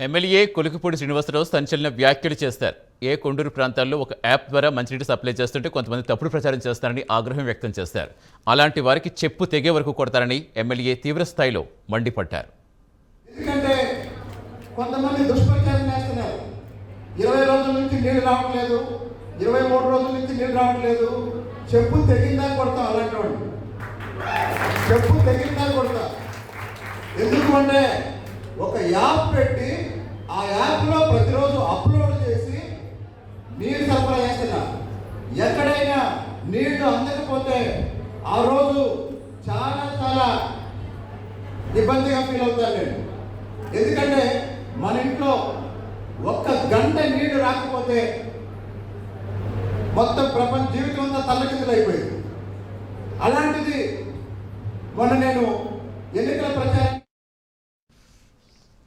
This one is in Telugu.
ఎమ్మెల్యే కొలుకుపూడి శ్రీనివాసరావు సంచలన వ్యాఖ్యలు చేశారు. కొండూరు ప్రాంతాల్లో ఒక యాప్ ద్వారా మంచినీటి సప్లై చేస్తుంటే కొంతమంది తప్పుడు ప్రచారం చేస్తారని ఆగ్రహం వ్యక్తం చేశారు. అలాంటి వారికి చెప్పు తెగే వరకు కొడతారని ఎమ్మెల్యే తీవ్రస్థాయిలో మండిపడ్డారు. ఎందుకంటే కొంతమంది దుష్ప్రచారం చేస్తున్నారు. 20 రోజుల నుంచి నీళ్లు రావట్లేదు, 23 రోజుల నుంచి నీళ్లు రావట్లేదు, చెప్పు తెగిందా కొడతాం. అలాంటి వాడు చెప్పు తెగిందా కొడతా. ఎందుకు అంటే ఒక యాప్ పెట్టి ఆ యాప్లో ప్రతిరోజు అప్లోడ్ చేసి నీరు సరఫరా చేస్తున్నా. ఎక్కడైనా నీళ్లు అందకపోతే ఆ రోజు చాలా ఇబ్బందిగా ఫీల్ అవుతాను నేను. ఎందుకంటే మన ఇంట్లో ఒక్క గంట నీళ్లు రాకపోతే మొత్తం ప్రపంచ జీవితం అంతా తల్లకిందులైపోయింది. అలాంటిది మొన్న నేను ఎన్నికల ప్రచారం